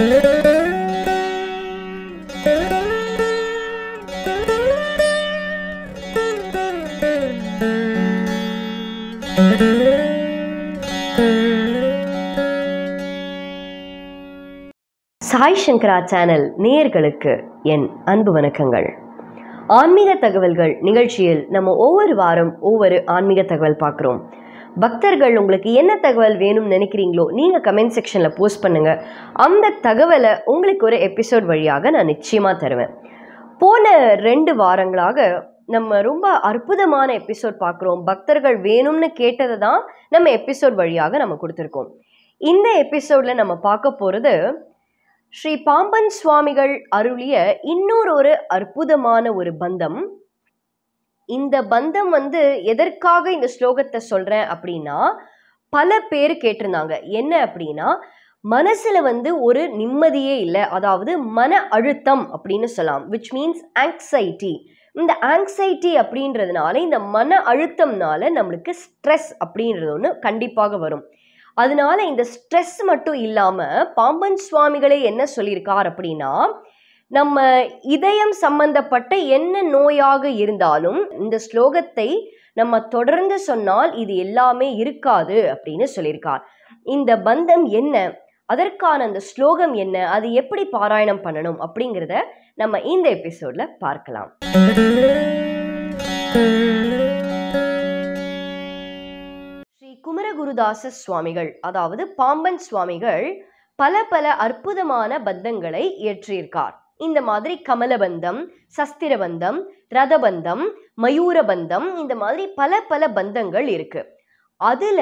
சாய் சங்கரா channel நேயர்களுக்கு என் அன்பு வணக்கங்கள். ஆன்மீக தகவல்கள் நிகழ்ச்சியில் நம்ம ஒவ்வொரு வாரம் ஒவ்வொரு ஆன்மீக தகவல் பார்க்குறோம். பக்தர்கள் உங்களுக்கு என்ன தகவல் வேணும்னு நினைக்கிறீங்களோ நீங்கள் கமெண்ட் செக்ஷனில் போஸ்ட் பண்ணுங்கள். அந்த தகவலை உங்களுக்கு ஒரு எபிசோட் வழியாக நான் நிச்சயமாக தருவேன். போன 2 வாரங்களாக நம்ம ரொம்ப அற்புதமான எபிசோட் பார்க்குறோம். பக்தர்கள் வேணும்னு கேட்டதை தான் நம்ம எபிசோட் வழியாக நம்ம கொடுத்துருக்கோம். இந்த எபிசோடில் நம்ம பார்க்க போகிறது ஸ்ரீ பாம்பன் சுவாமிகள் அருளிய இன்னொரு அற்புதமான ஒரு பந்தம். இந்த பந்தம் எதற்காக இந்த ஸ்லோகத்தை சொல்றேன் அப்படின்னா, பல பேர் கேட்டிருந்தாங்க. என்ன அப்படின்னா, மனசுல ஒரு நிம்மதியே இல்லை, அதாவது மன அழுத்தம் அப்படின்னு சொல்லலாம், விச் மீன்ஸ் ஆங்ஸைட்டி. இந்த ஆங்ஸைட்டி அப்படின்றதுனால, இந்த மன அழுத்தம்னால நம்மளுக்கு ஸ்ட்ரெஸ் அப்படின்றது ஒன்று கண்டிப்பாக வரும். அதனால இந்த ஸ்ட்ரெஸ் மட்டும் இல்லாமல் பாம்பன் சுவாமிகளே என்ன சொல்லியிருக்கார் அப்படின்னா, நம்ம இதயம் சம்பந்தப்பட்ட என்ன நோயாக இருந்தாலும் இந்த ஸ்லோகத்தை நம்ம தொடர்ந்து சொன்னால் இது எல்லாமே இருக்காது அப்படின்னு சொல்லியிருக்கார். இந்த பந்தம் என்ன, அதற்கான அந்த ஸ்லோகம் என்ன, அது எப்படி பாராயணம் பண்ணணும் அப்படிங்கிறத நம்ம இந்த எபிசோட்ல பார்க்கலாம். குமரகுருதாச சுவாமிகள், அதாவது பாம்பன் சுவாமிகள் பல அற்புதமான பந்தங்களை இயற்றியிருக்கார். இந்த மாதிரி கமலபந்தம், சஸ்திரபந்தம், ரதபந்தம், மயூரபந்தம், இந்த மாதிரி பல பந்தங்கள் இருக்கு. அதுல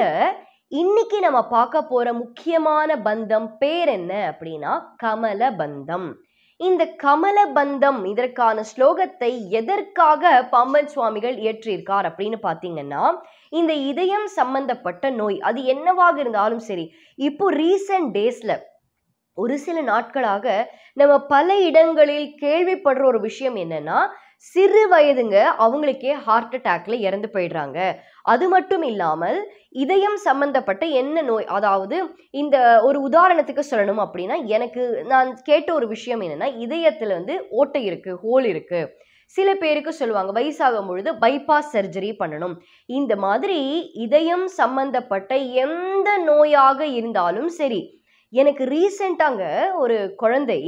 இன்னைக்கு நம்ம பார்க்க போற முக்கியமான பந்தம் பேர் என்ன அப்படின்னா கமலபந்தம். இந்த கமலபந்தம் இதற்கான ஸ்லோகத்தை எதற்காக பாம்பன் சுவாமிகள் இயற்றியிருக்கார் அப்படின்னு பார்த்தீங்கன்னா, இந்த இதயம் சம்பந்தப்பட்ட நோய் அது என்னவாக இருந்தாலும் சரி, இப்போ ரீசன்ட் டேஸ்ல ஒரு சில நாட்களாக நம்ம பல இடங்களில் கேள்விப்படுற ஒரு விஷயம் என்னன்னா, சிறு வயதுங்க அவங்களுக்கே ஹார்ட் அட்டாக்ல இறந்து போயிடுறாங்க. அது மட்டும் இல்லாமல் இதயம் சம்பந்தப்பட்ட என்ன நோய், அதாவது இந்த ஒரு உதாரணத்துக்கு சொல்லணும் அப்படின்னா, நான் கேட்ட ஒரு விஷயம் என்னன்னா, இதயத்துல ஓட்டை இருக்கு, ஹோல் இருக்கு. சில பேருக்கு சொல்லுவாங்க வயசாகும் பொழுது பைபாஸ் சர்ஜரி பண்ணணும். இந்த மாதிரி இதயம் சம்பந்தப்பட்ட எந்த நோயாக இருந்தாலும் சரி, எனக்கு ரீசெண்டாங்க ஒரு குழந்தை,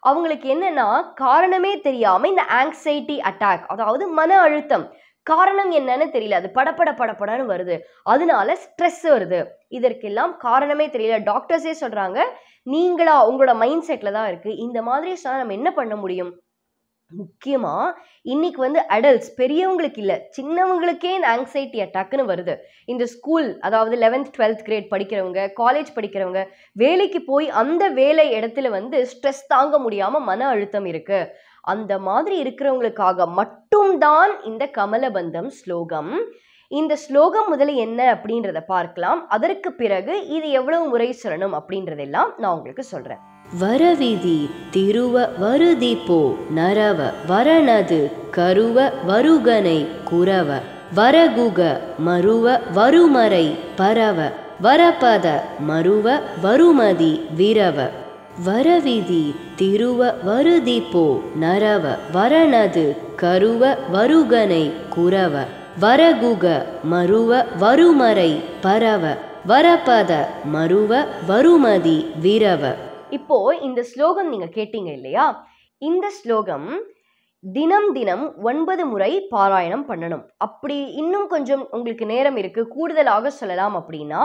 அவங்களுக்கு என்னன்னா காரணமே தெரியாம இந்த ஆங்ஸைட்டி அட்டாக், அதாவது மன அழுத்தம், காரணம் என்னன்னு தெரியல, அது படப்படன்னு வருது, அதனால ஸ்ட்ரெஸ் வருது. இதற்கெல்லாம் காரணமே தெரியல. டாக்டர்ஸே சொல்றாங்க நீங்களா உங்களோட மைண்ட் செட்ல தான் இருக்கு. இந்த மாதிரி சொன்னா நம்ம என்ன பண்ண முடியும்? முக்கியமா இன்னைக்கு அடல்ட்ஸ், பெரியவங்களுக்கு இல்லை, சின்னவங்களுக்கே இந்த ஆங்ஸைட்டி அட்டாக்னு வருது. இந்த ஸ்கூல், அதாவது 11th 12th கிரேட் படிக்கிறவங்க, காலேஜ் படிக்கிறவங்க, வேலைக்கு போய் அந்த வேலை இடத்துல ஸ்ட்ரெஸ் தாங்க முடியாம மன அழுத்தம் இருக்கு. அந்த மாதிரி இருக்கிறவங்களுக்காக மட்டும்தான் இந்த கமலபந்தம் ஸ்லோகம். இந்த ஸ்லோகம் முதல்ல என்ன அப்படின்றத பார்க்கலாம். அதற்கு பிறகு இது எவ்வளவு முறை சொல்லணும் அப்படின்றதெல்லாம் நான் உங்களுக்கு சொல்றேன். வரவிதி திருவ வருதிப்போ நரவ வரணது கருவ வருகனை குரவ வரகுக மருவ வருமறை பரவ வரபத மருவ வருமதி விரவ வரவிதி திருவ வருதிப்போ நரவ வரணது கருவ வருகனை குரவ வரகுக மருவ வருமறை பரவ வரபத மருவ வருமதி விரவ. இப்போ இந்த ஸ்லோகம் நீங்க கேட்டீங்க இல்லையா? இந்த ஸ்லோகம் தினம் 9 முறை பாராயணம் பண்ணணும். அப்படி இன்னும் கொஞ்சம் உங்களுக்கு நேரம் இருக்கு, கூடுதலாக சொல்லலாம் அப்படின்னா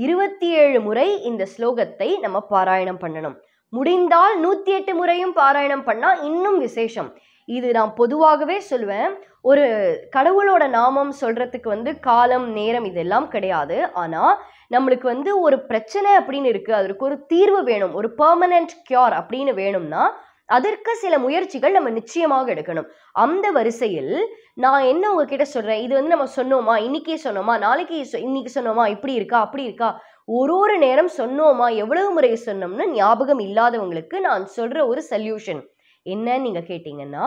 27 முறை இந்த ஸ்லோகத்தை நம்ம பாராயணம் பண்ணணும். முடிந்தால் 108 முறையும் பாராயணம் பண்ணா இன்னும் விசேஷம். இது நான் பொதுவாகவே சொல்லுவேன். ஒரு கடவுளோட நாமம் சொல்றதுக்கு காலம் நேரம் இதெல்லாம் கிடையாது. ஆனா நம்மளுக்கு ஒரு பிரச்சனை அப்படின்னு இருக்கு, அதற்கு ஒரு தீர்வு வேணும், ஒரு பெர்மனன்ட் கியூர் அப்படின்னு வேணும்னா அதற்கு சில முயற்சிகள் நம்ம நிச்சயமாக எடுக்கணும். அந்த வரிசையில் நான் என்ன உங்ககிட்ட சொல்றேன், இது நம்ம சொன்னோமா, இன்னைக்கே சொன்னோமா, நாளைக்கு இன்னைக்கு சொன்னோமா, இப்படி இருக்கா அப்படி இருக்கா, ஒரு நேரம் சொன்னோமா, எவ்வளவு முறை சொன்னோம்னு ஞாபகம் இல்லாதவங்களுக்கு நான் சொல்ற ஒரு சொல்யூஷன் என்னன்னு நீங்க கேட்டீங்கன்னா,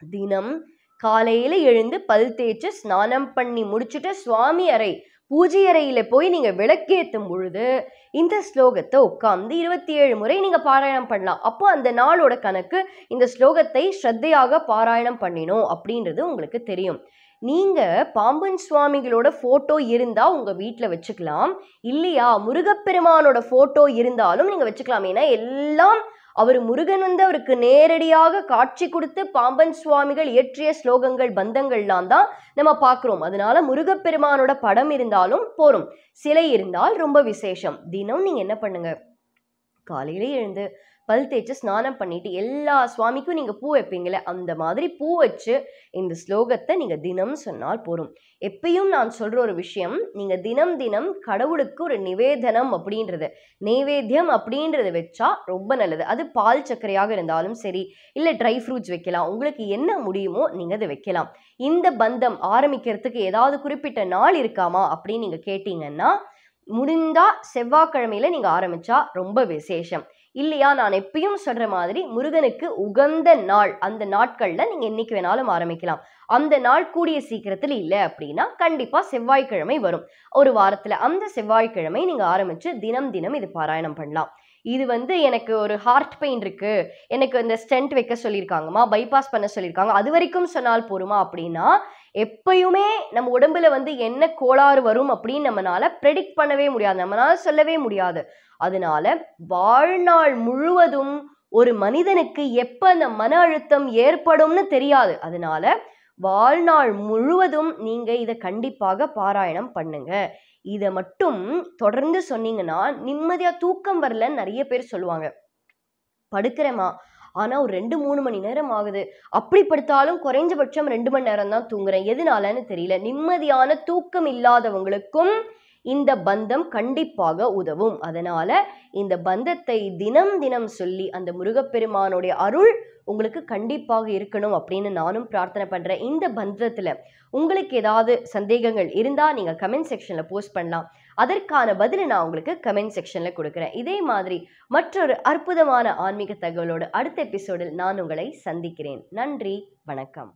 தினம் காலையில எழுந்து பல் தேய்ச்சு ஸ்நானம் பண்ணி முடிச்சுட்டு சுவாமி அறை பூஜை அறையில போய் நீங்க விளக்கேற்றும் பொழுது இந்த ஸ்லோகத்தை உட்கார்ந்து 27 முறை நீங்க பாராயணம் பண்ணலாம். அப்போ அந்த நாளோட கணக்கு இந்த ஸ்லோகத்தை ஸ்ரத்தையாக பாராயணம் பண்ணினோம் அப்படின்றது உங்களுக்கு தெரியும். நீங்க பாம்பன் சுவாமிகளோட போட்டோ இருந்தா உங்க வீட்டுல வச்சுக்கலாம். இல்லையா முருகப்பெருமானோட போட்டோ இருந்தாலும் நீங்க வச்சுக்கலாம். ஏன்னா எல்லாம் அவர் முருகன் வந்து அவருக்கு நேரடியாக காட்சி கொடுத்து பாம்பன் சுவாமிகள் இயற்றிய ஸ்லோகங்கள் பந்தங்கள்லாம் தான் நம்ம பார்க்குறோம். அதனால முருகப்பெருமானோட படம் இருந்தாலும் போரும். சிலை இருந்தால் ரொம்ப விசேஷம். தினம் நீங்க என்ன பண்ணுங்க, காலையில எழுந்து பல் தேய்ச்சி ஸ்நானம் பண்ணிட்டு எல்லா சுவாமிக்கும் நீங்க பூ வைப்பீங்களே அந்த மாதிரி பூ வச்சு இந்த ஸ்லோகத்தை நீங்க தினம் சொன்னால் போரும். எப்பயும் நான் சொல்ற ஒரு விஷயம், நீங்க தினம் தினம் கடவுளுக்கு ஒரு நிவேதனம் அப்படின்றது, நைவேத்தியம் அப்படின்றத வச்சா ரொம்ப நல்லது. அது பால் சர்க்கரையாக இருந்தாலும் சரி, இல்லை ட்ரை ஃப்ரூட்ஸ் வைக்கலாம். உங்களுக்கு என்ன முடியுமோ நீங்க அதை வைக்கலாம். இந்த பந்தம் ஆரம்பிக்கிறதுக்கு ஏதாவது குறிப்பிட்ட நாள் இருக்காமா அப்படின்னு நீங்க கேட்டீங்கன்னா, முடிந்தா செவ்வாய்க்கிழமையில நீங்க ஆரம்பிச்சா ரொம்ப விசேஷம். இல்லையா நான் எப்பயும் சொல்ற மாதிரி முருகனுக்கு உகந்த நாள், அந்த நாட்கள்ல நீங்க என்னைக்கு வேணாலும் ஆரம்பிக்கலாம். அந்த நாள் கூடிய சீக்கிரத்தில் இல்லை அப்படின்னா கண்டிப்பா செவ்வாய்க்கிழமை வரும் ஒரு வாரத்துல. அந்த செவ்வாய்க்கிழமை நீங்க ஆரம்பிச்சு தினம் தினம் இது பாராயணம் பண்ணலாம். இது வந்து எனக்கு ஒரு ஹார்ட் பெயின் இருக்கு, எனக்கு இந்த ஸ்டென்ட் வைக்க சொல்லியிருக்காங்கம்மா, பைபாஸ் பண்ண சொல்லியிருக்காங்க, அது வரைக்கும் சொன்னால் போருமா அப்படின்னா, எப்பயுமே நம்ம உடம்புல வந்து என்ன கோளாறு வரும் அப்படின்னு நம்மளால ப்ரெடிக்ட் பண்ணவே முடியாது, நம்மளால சொல்லவே முடியாது. அதனால வாழ்நாள் முழுவதும் ஒரு மனிதனுக்கு எப்ப அந்த மன அழுத்தம் ஏற்படும்னு தெரியாது. அதனால வாழ்நாள் முழுவதும் நீங்க இதை கண்டிப்பாக பாராயணம் பண்ணுங்க. இதை மட்டும் தொடர்ந்து சொன்னீங்கன்னா நிம்மதியா தூக்கம் வரலன்னு நிறைய பேர் சொல்லுவாங்க. படுக்கிறேமா ஆனா ஒரு 2-3 மணி நேரம் ஆகுது, அப்படி படுத்தாலும் குறைஞ்சபட்சம் 2 மணி நேரம் தான் தூங்குறேன், எதனாலன்னு தெரியல. நிம்மதியான தூக்கம் இல்லாதவங்களுக்கும் இந்த பந்தம் கண்டிப்பாக உதவும். அதனால இந்த பந்தத்தை தினம் தினம் சொல்லி அந்த முருகப்பெருமானுடைய அருள் உங்களுக்கு கண்டிப்பாக இருக்கணும் அப்படின்னு நானும் பிரார்த்தனை பண்றேன். இந்த பந்தத்துல உங்களுக்கு ஏதாவது சந்தேகங்கள் இருந்தா நீங்க கமெண்ட் செக்ஷன்ல போஸ்ட் பண்ணலாம். அதற்கான பதிலை நான் உங்களுக்கு கமெண்ட் செக்ஷன்ல கொடுக்குறேன். இதே மாதிரி மற்றொரு அற்புதமான ஆன்மீக தகவலோடு அடுத்த எபிசோடில் நான் உங்களை சந்திக்கிறேன். நன்றி, வணக்கம்.